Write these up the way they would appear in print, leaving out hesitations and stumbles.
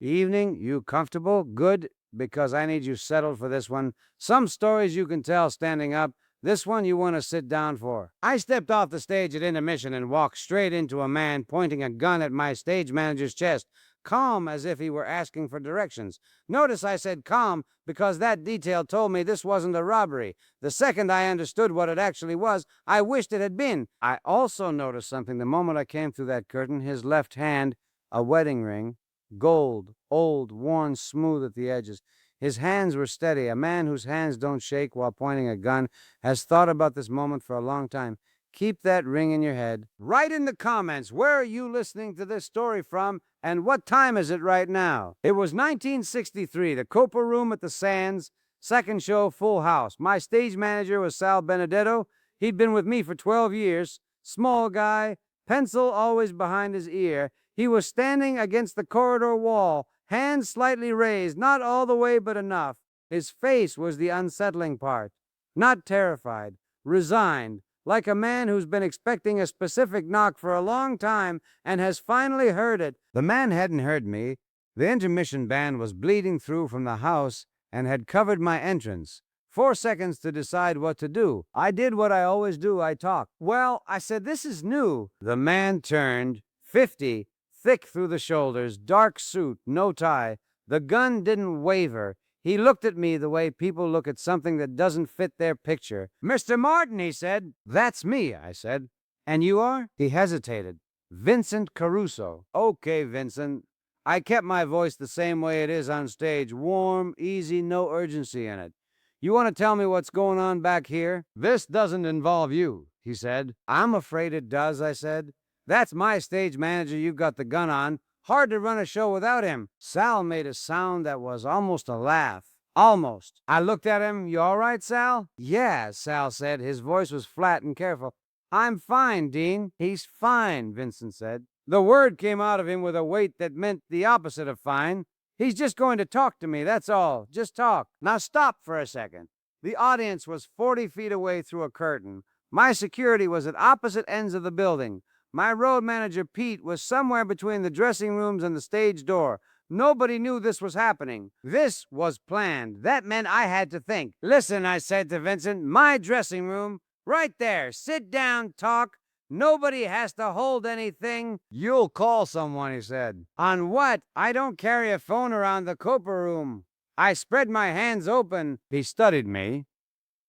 Evening, you comfortable? Good, because I need you settled for this one. Some stories you can tell standing up. This one you want to sit down for. I stepped off the stage at intermission and walked straight into a man pointing a gun at my stage manager's chest, calm as if he were asking for directions. Notice I said calm because that detail told me this wasn't a robbery. The second I understood what it actually was, I wished it had been. I also noticed something the moment I came through that curtain. His left hand, a wedding ring, gold, old, worn smooth at the edges. His hands were steady. A man whose hands don't shake while pointing a gun has thought about this moment for a long time. Keep that ring in your head. Write in the comments, where are you listening to this story from, and what time is it right now? It was 1963, the Copa Room at the Sands, second show, full house. My stage manager was Sal Benedetto. He'd been with me for 12 years. Small guy, pencil always behind his ear. He was standing against the corridor wall, hands slightly raised, not all the way but enough. His face was the unsettling part. Not terrified, resigned, like a man who's been expecting a specific knock for a long time and has finally heard it. The man hadn't heard me. The intermission band was bleeding through from the house and had covered my entrance. 4 seconds to decide what to do. I did what I always do. I talked. Well, I said, this is new. The man turned, 50, thick through the shoulders, dark suit, no tie. The gun didn't waver. He looked at me the way people look at something that doesn't fit their picture. Mr. Martin, he said. That's me, I said. And you are? He hesitated. Vincent Caruso. Okay, Vincent. I kept my voice the same way it is on stage, warm, easy, no urgency in it. You want to tell me what's going on back here? This doesn't involve you, he said. I'm afraid it does, I said. That's my stage manager you've got the gun on. Hard to run a show without him. Sal made a sound that was almost a laugh. Almost. I looked at him. You all right, Sal? Yeah, Sal said. His voice was flat and careful. I'm fine, Dean. He's fine, Vincent said. The word came out of him with a weight that meant the opposite of fine. He's just going to talk to me, that's all. Just talk. Now stop for a second. The audience was 40 feet away through a curtain. My security was at opposite ends of the building. My road manager, Pete, was somewhere between the dressing rooms and the stage door. Nobody knew this was happening. This was planned. That meant I had to think. Listen, I said to Vincent, my dressing room, right there. Sit down, talk. Nobody has to hold anything. You'll call someone, he said. On what? I don't carry a phone around the Copa Room. I spread my hands open. He studied me.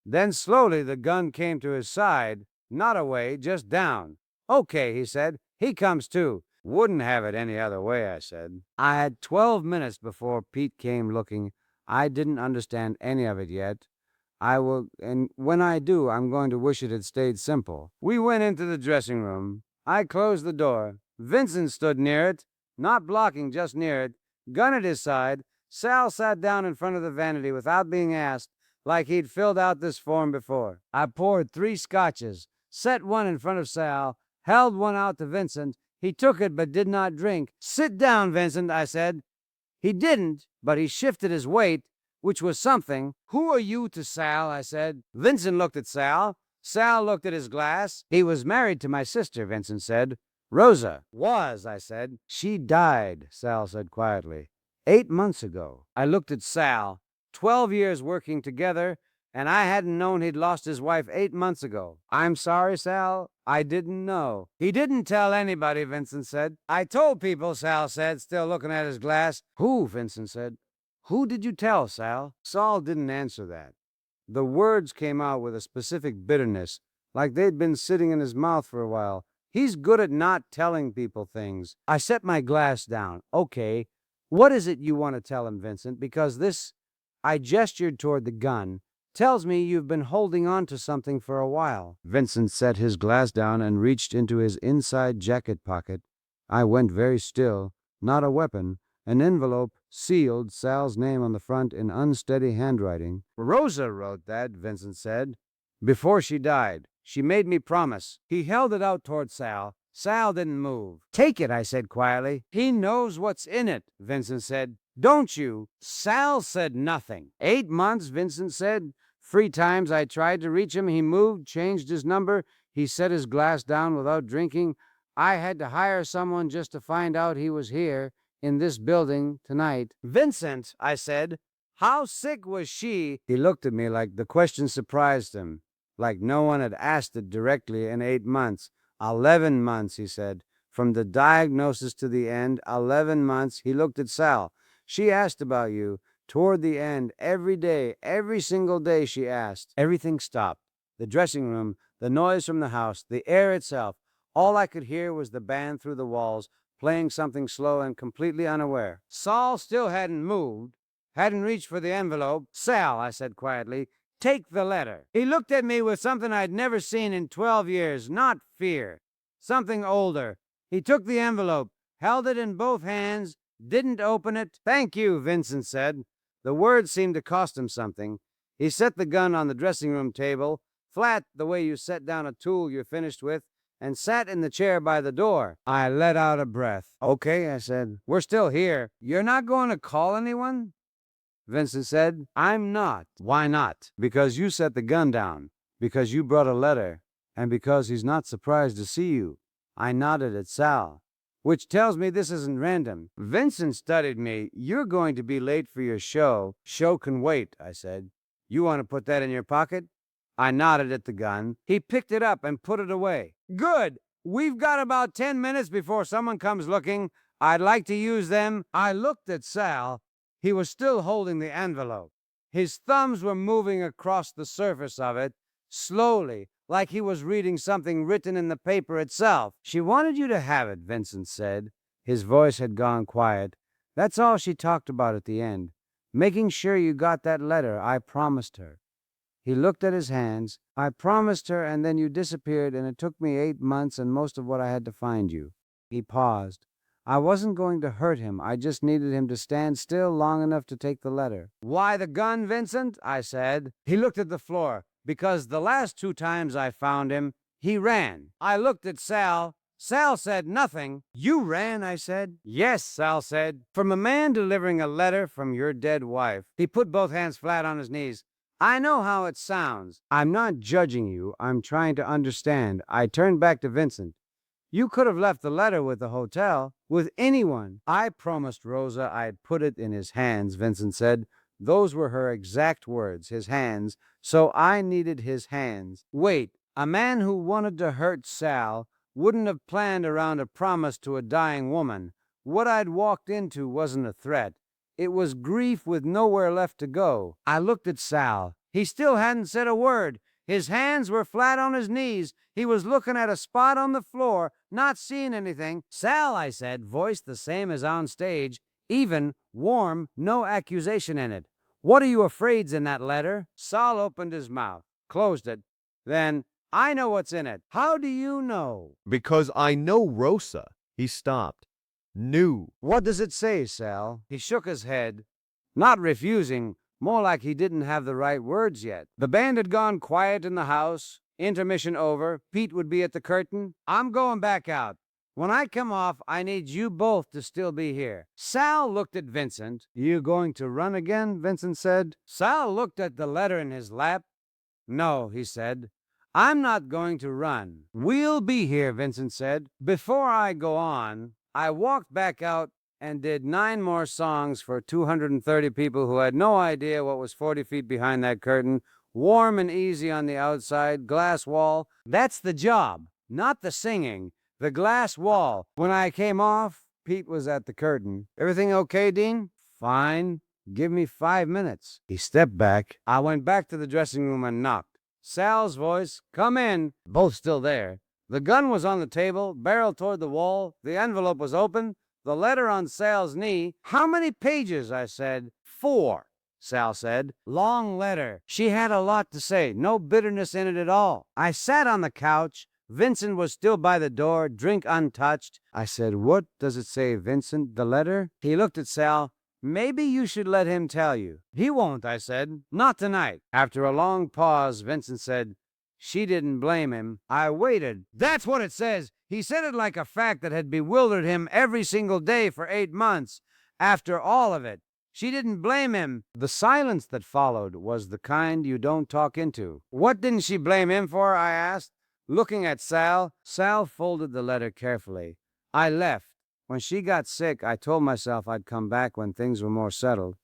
Then slowly the gun came to his side. Not away, just down. Okay, he said. He comes too. Wouldn't have it any other way, I said. I had 12 minutes before Pete came looking. I didn't understand any of it yet. And when I do, I'm going to wish it had stayed simple. We went into the dressing room. I closed the door. Vincent stood near it, not blocking, just near it, gun at his side. Sal sat down in front of the vanity without being asked, like he'd filled out this form before. I poured 3 scotches, set one in front of Sal, held one out to Vincent. He took it but did not drink. Sit down, Vincent, I said. He didn't, but he shifted his weight, which was something. Who are you to Sal? I said. Vincent looked at Sal. Sal looked at his glass. He was married to my sister, Vincent said. Rosa. Was, I said. She died, Sal said quietly. 8 months ago. I looked at Sal. 12 years working together, and I hadn't known he'd lost his wife 8 months ago. I'm sorry, Sal. I didn't know. He didn't tell anybody, Vincent said. I told people, Sal said, still looking at his glass. Who? Vincent said. Who did you tell, Sal? Sal didn't answer that. The words came out with a specific bitterness, like they'd been sitting in his mouth for a while. He's good at not telling people things. I set my glass down. Okay, what is it you want to tell him, Vincent? Because this, I gestured toward the gun, tells me you've been holding on to something for a while. Vincent set his glass down and reached into his inside jacket pocket. I went very still. Not a weapon. An envelope, sealed, Sal's name on the front in unsteady handwriting. Rosa wrote that, Vincent said. Before she died. She made me promise. He held it out toward Sal. Sal didn't move. Take it, I said quietly. He knows what's in it, Vincent said. Don't you? Sal said nothing. 8 months, Vincent said. 3 times I tried to reach him. He moved, changed his number. He set his glass down without drinking. I had to hire someone just to find out he was here. in this building tonight. Vincent, I said, how sick was she? He looked at me like the question surprised him, like no one had asked it directly in 8 months. 11 months, he said. From the diagnosis to the end, 11 months. He looked at Sal. She asked about you. Toward the end, every day, every single day she asked. Everything stopped. The dressing room, the noise from the house, the air itself. All I could hear was the band through the walls, playing something slow and completely unaware. Saul still hadn't moved, hadn't reached for the envelope. Sal, I said quietly, take the letter. He looked at me with something I'd never seen in 12 years, not fear, something older. He took the envelope, held it in both hands, didn't open it. Thank you, Vincent said. The words seemed to cost him something. He set the gun on the dressing room table, flat the way you set down a tool you're finished with, and sat in the chair by the door. I let out a breath. Okay, I said. We're still here. You're not going to call anyone? Vincent said. I'm not. Why not? Because you set the gun down. Because you brought a letter. And because he's not surprised to see you. I nodded at Sal. Which tells me this isn't random. Vincent studied me. You're going to be late for your show. Show can wait, I said. You want to put that in your pocket? I nodded at the gun. He picked it up and put it away. Good. We've got about 10 minutes before someone comes looking. I'd like to use them. I looked at Sal. He was still holding the envelope. His thumbs were moving across the surface of it, slowly, like he was reading something written in the paper itself. She wanted you to have it, Vincent said. His voice had gone quiet. That's all she talked about at the end. Making sure you got that letter, I promised her. He looked at his hands. I promised her, and then you disappeared, and it took me 8 months and most of what I had to find you. He paused. I wasn't going to hurt him. I just needed him to stand still long enough to take the letter. Why the gun, Vincent? I said. He looked at the floor. Because the last 2 times I found him, he ran. I looked at Sal. Sal said nothing. You ran, I said. Yes, Sal said. From a man delivering a letter from your dead wife. He put both hands flat on his knees. I know how it sounds. I'm not judging you. I'm trying to understand. I turned back to Vincent. You could have left the letter with the hotel, with anyone. I promised Rosa I'd put it in his hands, Vincent said. Those were her exact words, his hands, so I needed his hands. Wait, a man who wanted to hurt Sal wouldn't have planned around a promise to a dying woman. What I'd walked into wasn't a threat. It was grief with nowhere left to go. I looked at Sal. He still hadn't said a word. His hands were flat on his knees. He was looking at a spot on the floor, not seeing anything. Sal, I said, voice the same as on stage, even, warm, no accusation in it. What are you afraid's in that letter? Sal opened his mouth, closed it. Then, I know what's in it. How do you know? Because I know Rosa. He stopped. Knew. What does it say, Sal? He shook his head, not refusing, more like he didn't have the right words yet. The band had gone quiet in the house. Intermission over. Pete would be at the curtain. I'm going back out. When I come off, I need you both to still be here. Sal looked at Vincent. You going to run again? Vincent said. Sal looked at the letter in his lap. No, he said. I'm not going to run. We'll be here, Vincent said. Before I go on, I walked back out and did 9 more songs for 230 people who had no idea what was 40 feet behind that curtain. Warm and easy on the outside, glass wall. That's the job, not the singing. The glass wall. When I came off, Pete was at the curtain. Everything okay, Dean? Fine. Give me 5 minutes. He stepped back. I went back to the dressing room and knocked. Sal's voice, come in. Both still there. The gun was on the table, barrel toward the wall. The envelope was open. The letter on Sal's knee. How many pages? I said. 4, Sal said. Long letter. She had a lot to say. No bitterness in it at all. I sat on the couch. Vincent was still by the door, drink untouched. I said, what does it say, Vincent, the letter? He looked at Sal. Maybe you should let him tell you. He won't, I said. Not tonight. After a long pause, Vincent said, she didn't blame him. I waited. That's what it says. He said it like a fact that had bewildered him every single day for 8 months. After all of it, she didn't blame him. The silence that followed was the kind you don't talk into. What didn't she blame him for? I asked. Looking at Sal, Sal folded the letter carefully. I left. When she got sick, I told myself I'd come back when things were more settled.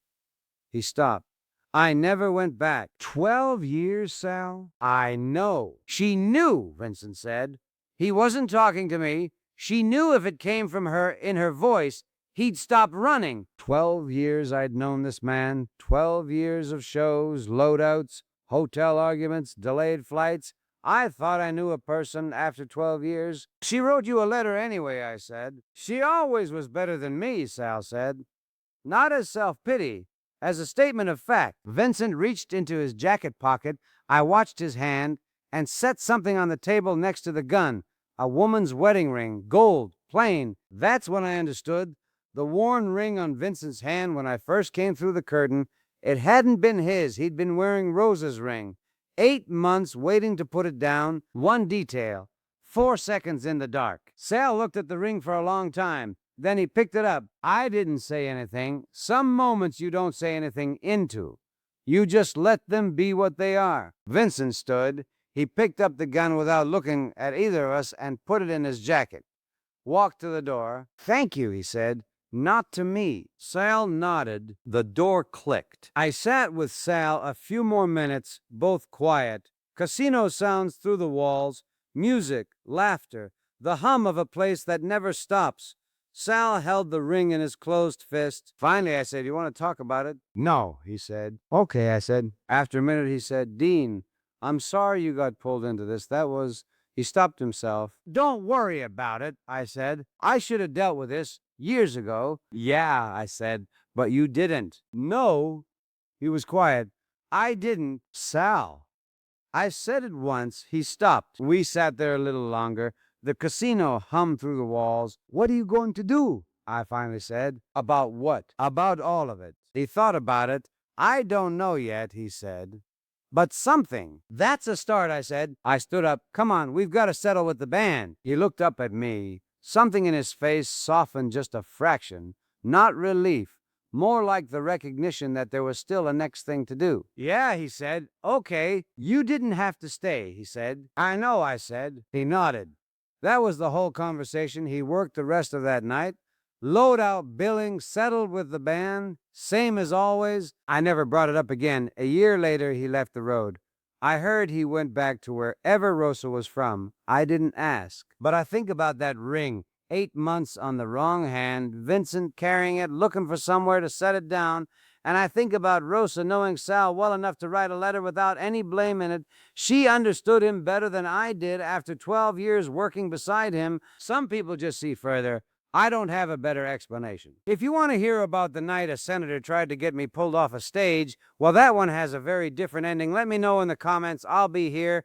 He stopped. I never went back. 12 years, Sal? I know. She knew, Vincent said. He wasn't talking to me. She knew if it came from her in her voice, he'd stop running. 12 years I'd known this man. 12 years of shows, loadouts, hotel arguments, delayed flights. I thought I knew a person after 12 years. She wrote you a letter anyway, I said. She always was better than me, Sal said. Not as self-pity, as a statement of fact. Vincent reached into his jacket pocket. I watched his hand and set something on the table next to the gun. A woman's wedding ring, gold, plain. That's when I understood. The worn ring on Vincent's hand when I first came through the curtain, it hadn't been his. He'd been wearing Rosa's ring. 8 months waiting to put it down. One detail. 4 seconds in the dark. Sal looked at the ring for a long time. Then he picked it up. I didn't say anything. Some moments you don't say anything into. You just let them be what they are. Vincent stood. He picked up the gun without looking at either of us and put it in his jacket. Walked to the door. Thank you, he said. Not to me. Sal nodded. The door clicked. I sat with Sal a few more minutes, both quiet. Casino sounds through the walls, music, laughter, the hum of a place that never stops. Sal held the ring in his closed fist. Finally, I said, "You want to talk about it?" "No," he said. "Okay," I said. After a minute, he said, "Dean, I'm sorry you got pulled into this. That was—" He stopped himself. "Don't worry about it," I said. "I should have dealt with this years ago." "Yeah," I said, "but you didn't." "No." He was quiet. "I didn't." "Sal." I said it once. He stopped. We sat there a little longer. The casino hummed through the walls. "What are you going to do?" I finally said. "About what?" "About all of it." He thought about it. "I don't know yet," he said. "But something." "That's a start," I said. I stood up. "Come on, we've got to settle with the band." He looked up at me. Something in his face softened just a fraction. Not relief. More like the recognition that there was still a next thing to do. "Yeah," he said. "Okay. You didn't have to stay," he said. "I know," I said. He nodded. That was the whole conversation. He worked the rest of that night. Load out billing, settled with the band, same as always. I never brought it up again. A year later, he left the road. I heard he went back to wherever Rosa was from. I didn't ask. But I think about that ring. 8 months on the wrong hand, Vincent carrying it, looking for somewhere to set it down. And I think about Rosa knowing Sal well enough to write a letter without any blame in it. She understood him better than I did after 12 years working beside him. Some people just see further. I don't have a better explanation. If you want to hear about the night a senator tried to get me pulled off a stage, well, that one has a very different ending. Let me know in the comments. I'll be here.